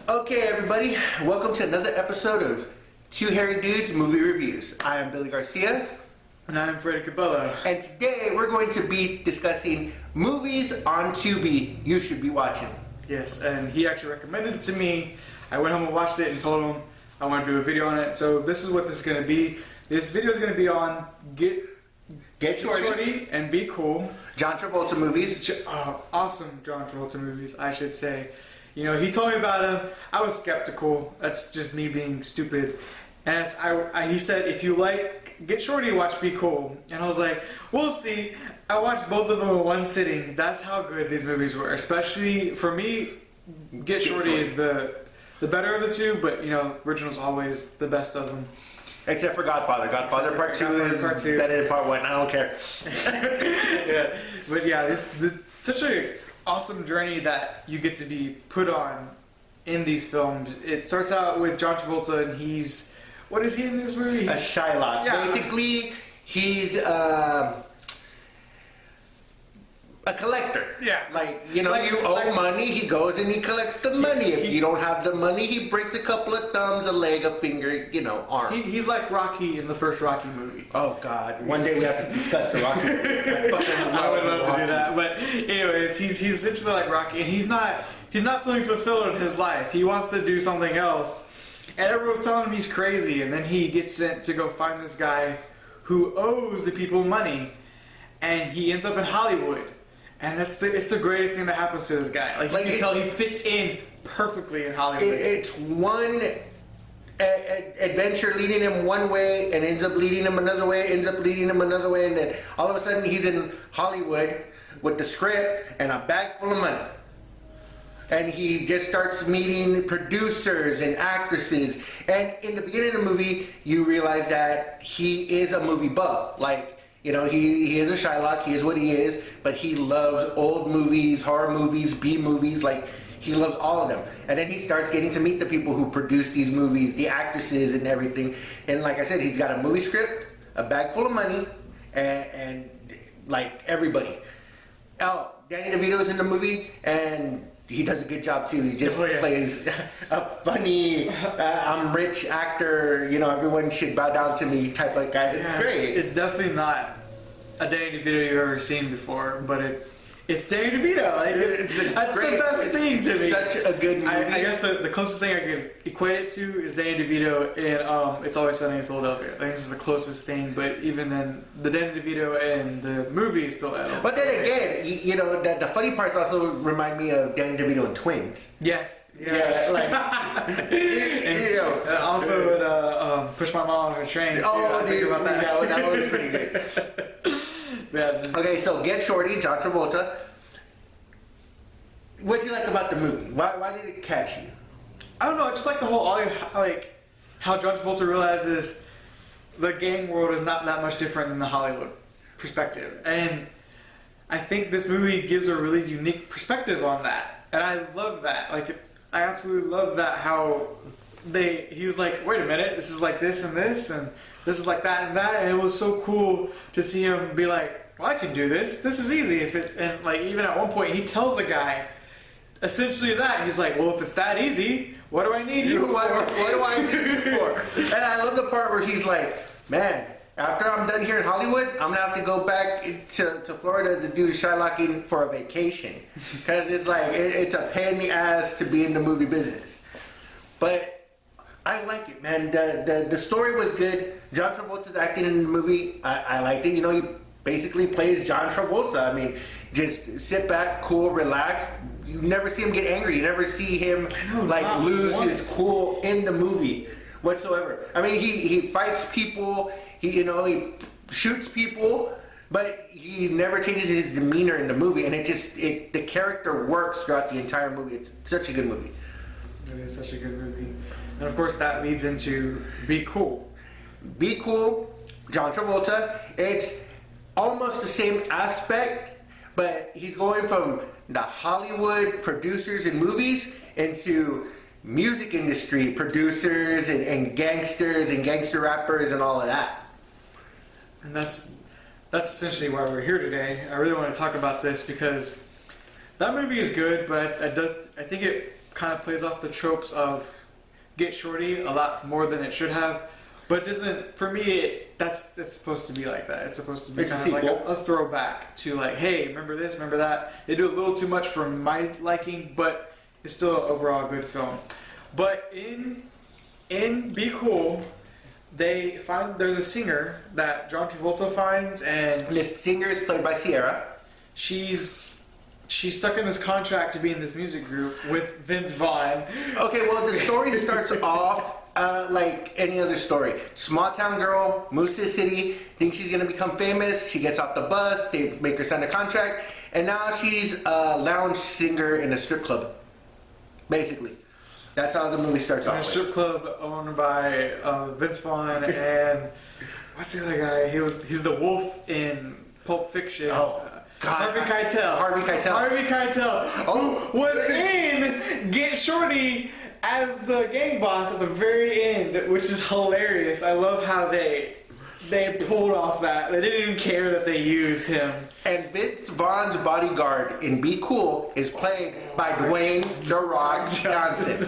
Okay, everybody, welcome to another episode of Two Hairy Dudes Movie Reviews. I am Billy Garcia. And I'm Freddie Cabello. And today we're going to be discussing movies on Tubi you should be watching. Yes, and he actually recommended it to me. I went home and watched it and told him I want to do a video on it. So this is what this is going to be. This video is going to be on Get Shorty and Be Cool. John Travolta movies. Awesome John Travolta movies, I should say. You know, he told me about him. I was skeptical. That's just me being stupid. And he said, if you like Get Shorty, watch Be Cool. And I was like, we'll see. I watched both of them in one sitting. That's how good these movies were. Especially, for me, Get Shorty is the better of the two. But, you know, original's always the best of them. Except for Godfather. Godfather Part 2 is better than Part 1. I don't care. Yeah. But yeah, this such a awesome journey that you get to be put on in these films. It starts out with John Travolta, and he's, what is he in this movie? A Shylock. Yeah. Basically, he's a collector. Yeah. Like, you know, you owe money, he goes and he collects the money. If you don't have the money, he breaks a couple of thumbs, a leg, a finger, you know, arm. He's like Rocky in the first Rocky movie. Oh, God. One day we have to discuss the Rocky movie. I would love to do that. But anyways, he's essentially like Rocky, and he's not feeling fulfilled in his life. He wants to do something else. And everyone's telling him he's crazy, and then he gets sent to go find this guy who owes the people money, and he ends up in Hollywood. And it's the greatest thing that happens to this guy. Like you can tell he fits in perfectly in Hollywood. It's one adventure leading him one way and ends up leading him another way, ends up leading him another way, and then all of a sudden he's in Hollywood with the script and a bag full of money. And he just starts meeting producers and actresses. And in the beginning of the movie, you realize that he is a movie buff. Like, you know, he is a Shylock, he is what he is, but he loves old movies, horror movies, B movies, like, he loves all of them. And then he starts getting to meet the people who produce these movies, the actresses and everything. And like I said, he's got a movie script, a bag full of money, and like, everybody. Oh, Danny DeVito's in the movie, and he does a good job too. He just plays a funny, I'm rich actor, you know, everyone should bow down to me type of guy. It's great. It's definitely not a Danny DeVito you've ever seen before, but it's Danny DeVito. Like, that's the best thing to me. Such a good movie. I guess the closest thing I could equate it to is Danny DeVito in It's Always Sunny in Philadelphia. I think this is the closest thing, but even then, the Danny DeVito and the movie is still out. But then again, you know, the funny parts also remind me of Danny DeVito and Twins. Yes. Yeah, like, you know. Also, Push My Mom on a Train. Oh, dude, about that was pretty good. Yeah. Okay, so Get Shorty, John Travolta. What do you like about the movie? Why did it catch you? I don't know. I just like the whole, like, how John Travolta realizes the gang world is not that much different than the Hollywood perspective, and I think this movie gives a really unique perspective on that, and I love that. Like, I absolutely love that how he was like, wait a minute, this is like this and this, and this is like that and that, and it was so cool to see him be like, well, I can do this. This is easy. And like, even at one point, he tells a guy essentially that. He's like, well, if it's that easy, what do I need you for? What do I need you for? And I love the part where he's like, man, after I'm done here in Hollywood, I'm going to have to go back to Florida to do Shylocking for a vacation. Because it's like, it's a pain in the ass to be in the movie business. But I like it, man. The story was good. John Travolta's acting in the movie, I liked it. You know, he basically plays John Travolta. I mean, just sit back, cool, relax. You never see him get angry. You never see him lose his cool in the movie whatsoever. I mean, he fights people. He shoots people, but he never changes his demeanor in the movie, and the character works throughout the entire movie. It's such a good movie. It is such a good movie. And of course that leads into Be Cool. Be Cool, John Travolta. It's almost the same aspect, but he's going from the Hollywood producers and movies into music industry producers and gangsters and gangster rappers and all of that. And that's essentially why we're here today. I really want to talk about this because that movie is good, but I think kind of plays off the tropes of Get Shorty a lot more than it should have. But it doesn't, for me, it's supposed to be like that. It's supposed to be It's a kind of like sequel. a throwback to like, hey, remember this, remember that. They do a little too much for my liking, but it's still an overall good film. But in Be Cool, they find there's a singer that John Travolta finds, and And this singer is played by Sierra. she's stuck in this contract to be in this music group with Vince Vaughn. Okay, well, the story starts off like any other story. Small town girl moves to the city, thinks she's gonna become famous. She gets off the bus. They make her sign a contract, and now she's a lounge singer in a strip club. Basically, that's how the movie starts In a off. strip club owned by Vince Vaughn and what's the other guy? He's the wolf in Pulp Fiction. Oh, God. Harvey Keitel. Harvey Keitel. Harvey Keitel. Oh. Who was in Get Shorty as the gang boss at the very end, which is hilarious. I love how they pulled off that. They didn't even care that they used him. And Vince Vaughn's bodyguard in Be Cool is played by Dwayne "The Rock" Johnson.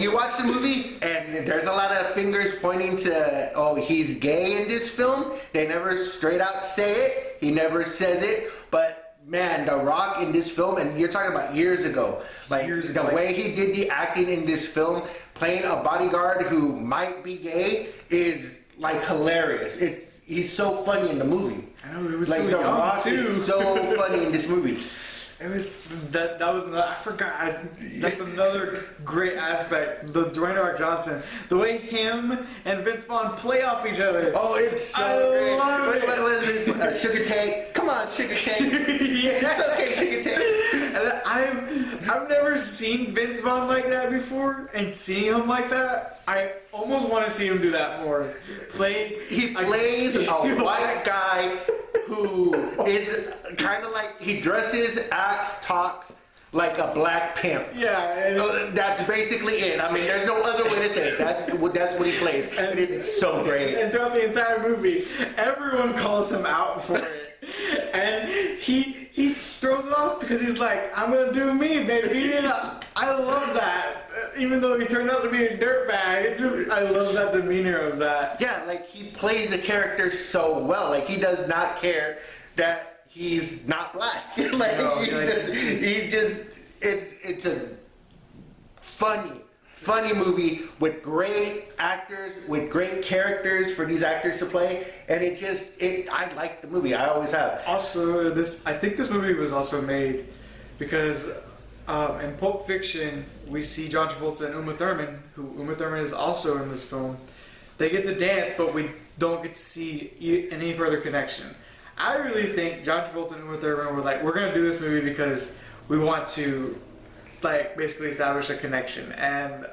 You watch the movie, and there's a lot of fingers pointing to, oh, he's gay in this film. They never straight out say it. He never says it. But man, The Rock in this film, and you're talking about years ago, like the way he did the acting in this film, playing a bodyguard who might be gay, is like hilarious. He's so funny in the movie. I know, he was Like so The young Rock too. is so funny in this movie. It was that was another, I forgot. That's another great aspect. The Dwayne The Rock Johnson, the way him and Vince Vaughn play off each other. Oh, it's so I great. love it. What is it? Sugar Tank. Come on, Sugar Tank. Yeah. It's okay, Sugar Tank. And I've never seen Vince Vaughn like that before, and seeing him like that, I almost want to see him do that more. He plays a white guy who is kind of like, he dresses, acts, talks like a black pimp. Yeah, and That's basically it. I mean, there's no other way to say it. That's what he plays. And it's so great. And throughout the entire movie, everyone calls him out for it. And he throws it off because he's like, I'm gonna do me, baby. And I love that. Even though he turns out to be a dirtbag, I love that demeanor of that. Yeah, like he plays the character so well. Like he does not care that he's not black. Like No, it's a funny movie with great actors, with great characters for these actors to play, and I like the movie. I always have. Also, I think this movie was also made because in Pulp Fiction we see John Travolta and Uma Thurman, who Uma Thurman is also in this film. They get to dance, but we don't get to see any further connection. I really think John Travolta and Uma Thurman were like, we're gonna do this movie because we want to, like, basically establish a connection, and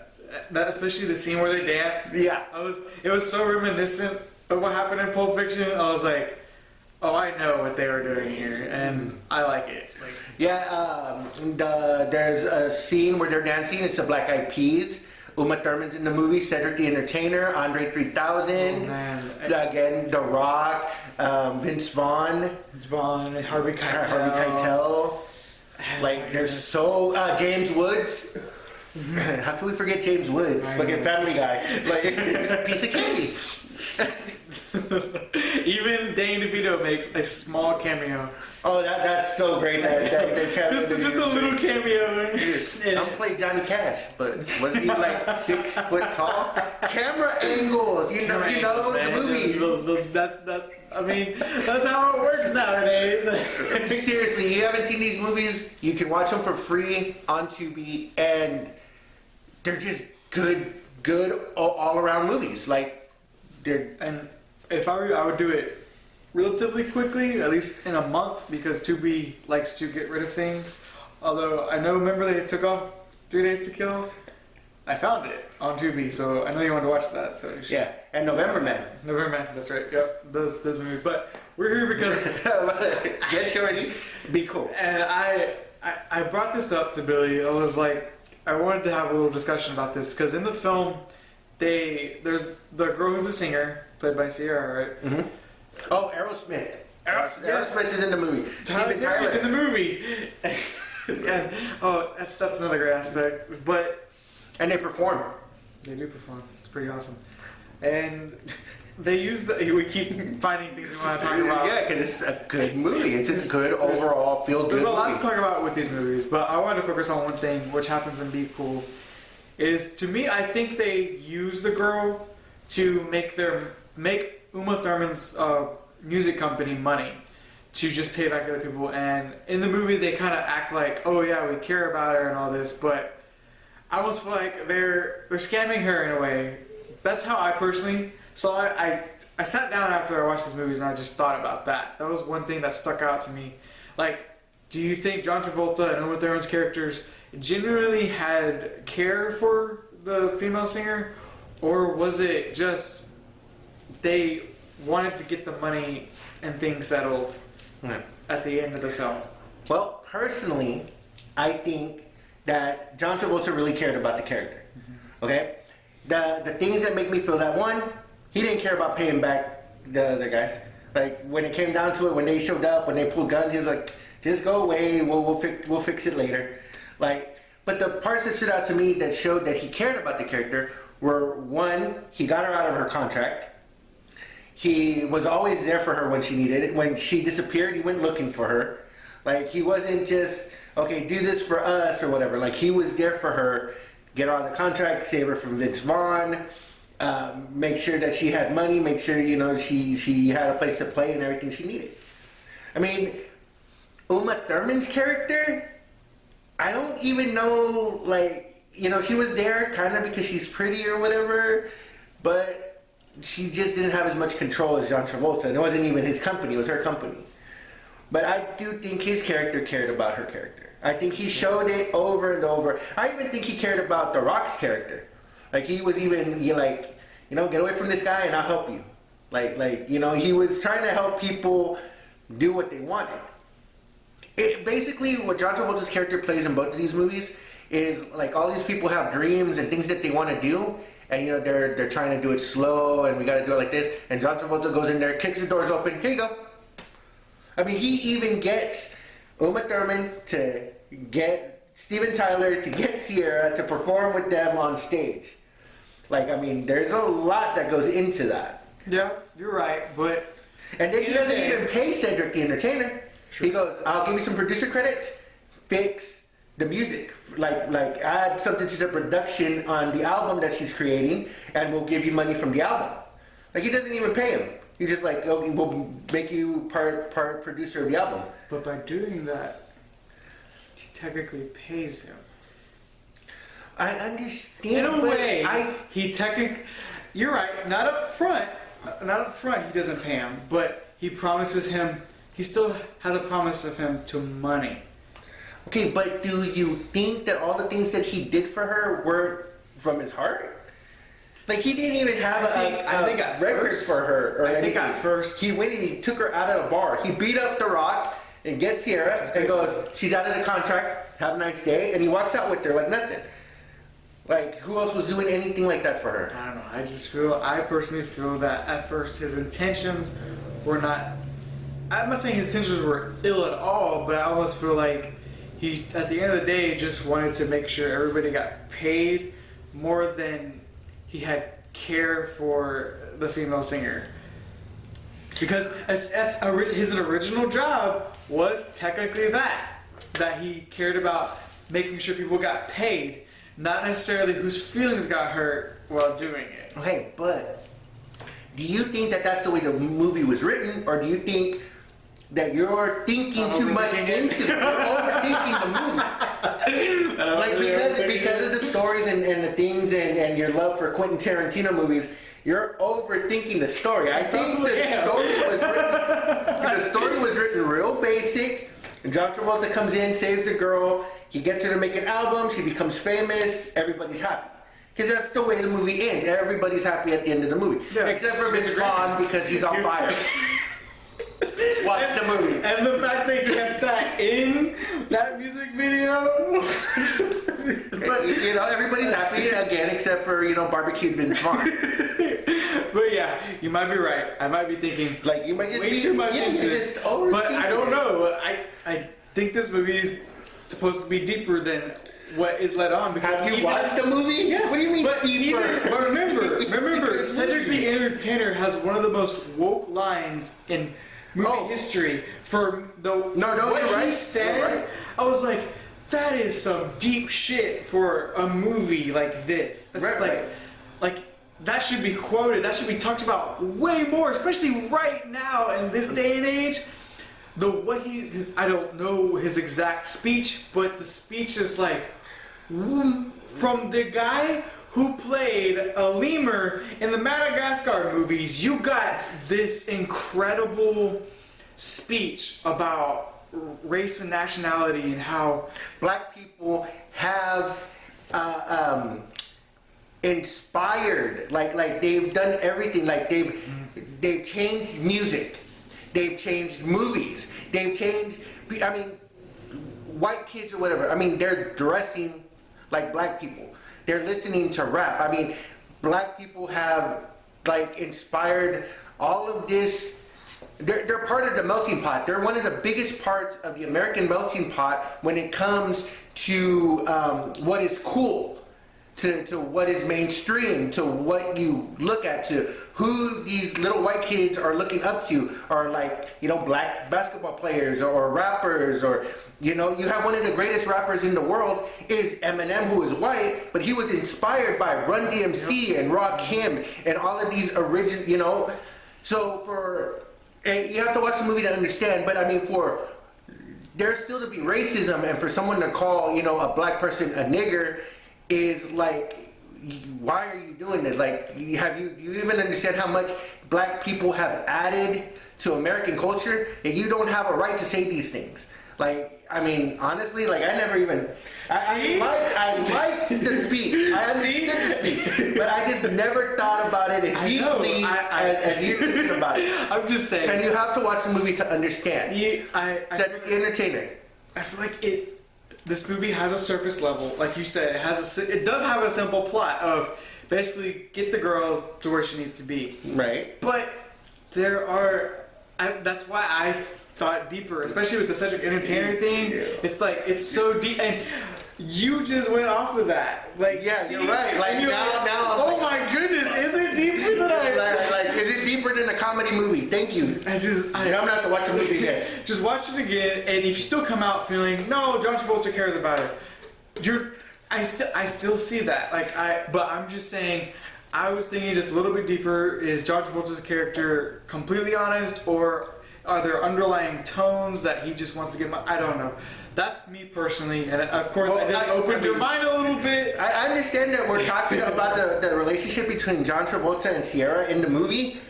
that, especially the scene where they dance. Yeah. It was so reminiscent of what happened in Pulp Fiction. I was like, oh, I know what they were doing here, and I like it. Like, Yeah, there's a scene where they're dancing. It's the Black Eyed Peas. Uma Thurman's in the movie. Cedric the Entertainer. Andre 3000. Oh, man. Again, The Rock. Vince Vaughn. Vince Vaughn, Harvey Keitel. Harvey Keitel. Like, there's so... James Woods. How can we forget James Woods? Fucking Family Guy. Like, piece of candy. Even Danny DeVito makes a small cameo. Oh, that's so great. Just a little cameo. I'm playing Johnny Cash, but was he like 6 foot tall? Camera angles, you know the movie. That's how it works nowadays. Seriously, you haven't seen these movies? You can watch them for free on Tubi, and they're just good all around movies. Like, they're. And if I were you, I would do it relatively quickly, at least in a month, because Tubi likes to get rid of things. Although I know, remember they took off 3 Days to Kill? I found it on Tubi, so I know you wanted to watch that. So you should. Yeah, and November Man. November Man, that's right. Yep, those movies. But we're here because Get Shorty, Be Cool. and I brought this up to Billy. I was like, I wanted to have a little discussion about this because in the film, there's the girl who's a singer played by Sierra, right? Mm-hmm. Oh, Aerosmith. Aerosmith is in the movie. Steven Tyler's in Tyler. the movie. And that's another great aspect. But And they perform. they do perform. It's pretty awesome. And they use we keep finding things we want to talk about. Yeah, because it's a good movie. It's a good overall feel-good There's movie. a lot to talk about with these movies, but I wanted to focus on one thing, which happens in Be Cool. Is to me, I think they use the girl to make Uma Thurman's music company money to just pay back to other people. And in the movie, they kind of act like, oh yeah, we care about her and all this, but I almost feel like they're scamming her in a way. That's how I personally. So I sat down after I watched these movies and I just thought about that. That was one thing that stuck out to me. Like, do you think John Travolta and Uma Thurman's characters genuinely had care for the female singer, or was it just they wanted to get the money and things settled at the end of the film? Well, personally, I think that John Travolta really cared about the character. Okay? The things that make me feel that, one, he didn't care about paying back the other guys. Like, when it came down to it, when they showed up, when they pulled guns, he was like, just go away, we'll fix it later. Like, but the parts that stood out to me that showed that he cared about the character were, one, he got her out of her contract. He was always there for her when she needed it. When she disappeared, he went looking for her. Like, he wasn't just, okay, do this for us or whatever. Like, he was there for her, get her out of the contract, save her from Vince Vaughn, make sure that she had money, make sure, you know, she had a place to play and everything she needed. I mean, Uma Thurman's character, I don't even know, like, you know, she was there kind of because she's pretty or whatever, but she just didn't have as much control as John Travolta. And it wasn't even his company, it was her company. But I do think his character cared about her character. I think he showed it over and over. I even think he cared about The Rock's character. Like, he was even, like, you know, get away from this guy and I'll help you. Like, you know, he was trying to help people do what they wanted. Basically, what John Travolta's character plays in both of these movies is, like, all these people have dreams and things that they want to do, and, you know, they're trying to do it slow, and we got to do it like this, and John Travolta goes in there, kicks the doors open, here you go. I mean, he even gets Uma Thurman to get Steven Tyler to get Sierra to perform with them on stage. Like, I mean, there's a lot that goes into that. Yeah, you're right, but... And then he doesn't even pay Cedric the Entertainer. True. He goes, I'll give you some producer credits, fix the music. Like add something to the production on the album that she's creating, and we'll give you money from the album. Like, he doesn't even pay him. He's just like, okay, we'll make you part producer of the album. But by doing that, he technically pays him. I understand. In a way, he technically... You're right, not up front, he doesn't pay him, but he promises him... He still has a promise of him to money. Okay, but do you think that all the things that he did for her were from his heart? Like, he didn't even have a record for her. Or I think at first... He went and he took her out of a bar. He beat up The Rock and gets Sierra and goes, she's out of the contract, have a nice day. And he walks out with her like nothing. Like, who else was doing anything like that for her? I don't know. I personally feel that at first his intentions were not... I'm not saying his intentions were ill at all, but I almost feel like he, at the end of the day, just wanted to make sure everybody got paid more than he had care for the female singer. Because his original job was technically that he cared about making sure people got paid, not necessarily whose feelings got hurt while doing it. Okay, but do you think that that's the way the movie was written, or do you think that you're thinking too much into it? You're overthinking the movie. Like, because of the stories and the things and your love for Quentin Tarantino movies, you're overthinking the story. I think the story was written real basic. And John Travolta comes in, saves the girl, he gets her to make an album, she becomes famous, everybody's happy. Because that's the way the movie ends. Everybody's happy at the end of the movie. Yeah. Except for Vince Vaughn, because he's on fire. Watch the movie. And the fact they kept that in that music video. But, you know, everybody's happy again, except for, you know, barbecued Vince Vaughn. But yeah, you might be right. I might be thinking, like, you might just way be too much into it. But I don't know. I think this movie's supposed to be deeper than what is let on. Because Have you watched the movie? Yeah. What do you mean deeper? But remember, Cedric the Entertainer has one of the most woke lines in movie history. For the what you're right. he said, You're right. I was like, that is some deep shit for a movie like this. That's like that should be quoted. That should be talked about way more, especially right now in this day and age. I don't know his exact speech, but the speech is like from the guy who played a lemur in the Madagascar movies. You got this incredible speech about race and nationality and how black people have inspired, like they've done everything, like they've changed music, they've changed movies, they've changed, I mean, white kids or whatever, I mean, they're dressing like black people, they're listening to rap. I mean, black people have like inspired all of this. They're part of the melting pot. They're one of the biggest parts of the American melting pot when it comes to what is cool, to what is mainstream, to what you look at, to who these little white kids are looking up to, are like, you know, black basketball players or rappers, or, you know, you have one of the greatest rappers in the world is Eminem, who is white, but he was inspired by Run DMC and Rakim and all of these original, you know. So you have to watch the movie to understand, but I mean, for there's still to be racism, and for someone to call, you know, a black person a nigger is like, why are you doing this? Like, do you even understand how much black people have added to American culture? And you don't have a right to say these things. Like, I mean, honestly, like, I never even, I like the speech, I understood the speech, but I just never thought about it as deeply as you're thinking about it. I'm just saying. And you have to watch the movie to understand. Cedric the Entertainer. I feel like this movie has a surface level, like you said. It does have a simple plot of basically get the girl to where she needs to be. Right. But that's why I thought deeper, especially with the Cedric Entertainer thing. Yeah. It's like, it's so deep, and you just went off of that. Like, yeah, you're right. Like, now oh my goodness, is it deeper than like, is it deeper than a comedy movie? Thank you. I'm gonna have to watch the movie again. Just watch it again, and if you still come out feeling, no, John Travolta cares about it, I still see that. But I'm just saying, I was thinking just a little bit deeper. Is John Travolta's character completely honest, or are there underlying tones that he just wants to get? I don't know. That's me personally, and of course, I just opened your mind a little bit. I understand that we're talking about the relationship between John Travolta and Sierra in the movie,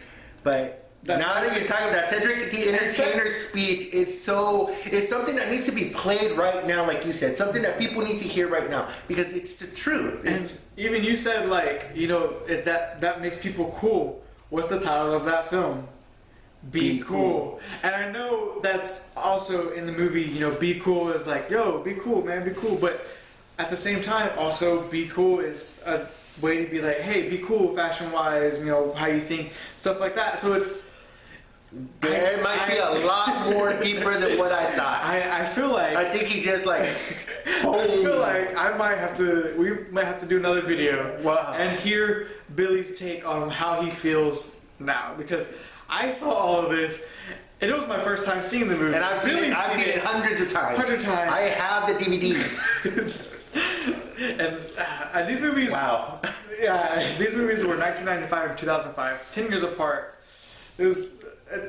but now that you're talking about Cedric the Entertainer's speech is something that needs to be played right now, like you said, something that people need to hear right now, because it's the truth. And even you said, like, you know, that makes people cool. What's the title of that film? Be cool. And I know that's also in the movie, you know, be cool is like, yo, be cool, man, be cool. But at the same time, also, be cool is a way to be like, hey, be cool fashion-wise, you know, how you think, stuff like that. So it's... There might be a lot more deeper than what I thought. I feel like... I think he just like... I feel like we might have to do another video. Wow. And hear Billy's take on how he feels now. Because I saw all of this, and it was my first time seeing the movie. And I've seen it hundreds of times. I have the DVDs. and these movies... Wow. Yeah, these movies were 1995 and 2005, 10 years apart.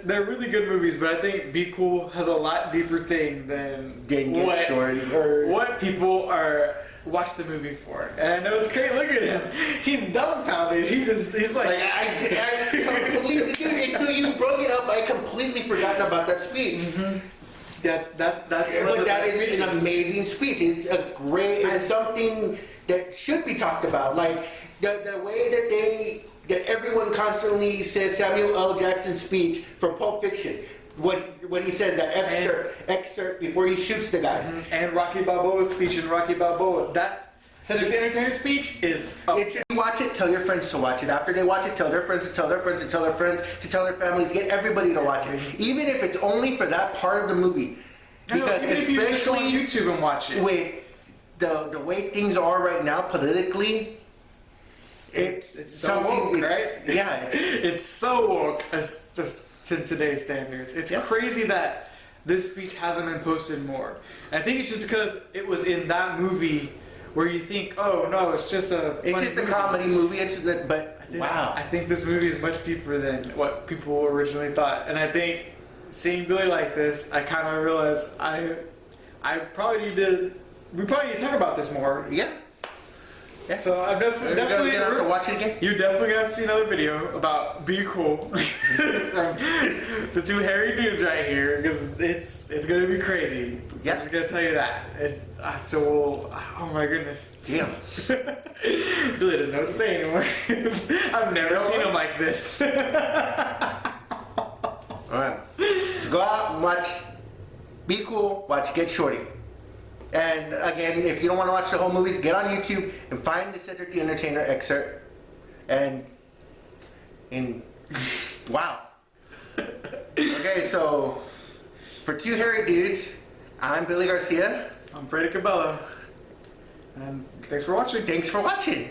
They're really good movies, but I think Be Cool has a lot deeper thing than what people are watch the movie for. And I know it's great. Look at him; he's dumbfounded. He's like I completely, until you broke it up, I completely forgotten about that speech. Mm-hmm. That's that is an amazing speech. It's something that should be talked about. Like the way that everyone constantly says Samuel L. Jackson's speech from Pulp Fiction. What he says, that excerpt before he shoots the guys. Mm-hmm. And Rocky Balboa's speech in Rocky Balboa. That Cedric the Entertainer speech is... If you watch it, tell your friends to watch it. After they watch it, tell their friends to tell their friends to tell their friends to tell their families. Get everybody to watch it. Even if it's only for that part of the movie. Because even if you just go on especially YouTube and watch it. with the way things are right now politically, it's so something. woke, right? Yeah. It's so woke as to today's standards. It's crazy that this speech hasn't been posted more. And I think it's just because it was in that movie where you think, oh no, it's just a comedy movie. But wow. I think this movie is much deeper than what people originally thought. And I think seeing Billy like this, I kind of realized we probably need to talk about this more. Yeah. So I'm definitely gonna have to watch it again. You're definitely gonna have to see another video about Be Cool from the two hairy dudes right here because it's gonna be crazy. Yeah. I'm just gonna tell you that. Oh my goodness. Yeah. Billy doesn't know what to say anymore. I've never seen him like this. Alright. So go out and watch Be Cool, watch Get Shorty. And again, if you don't want to watch the whole movies, get on YouTube and find the Cedric the Entertainer excerpt. And wow. Okay, so for two hairy dudes, I'm Billy Garcia. I'm Freddie Cabello. And thanks for watching. Thanks for watching.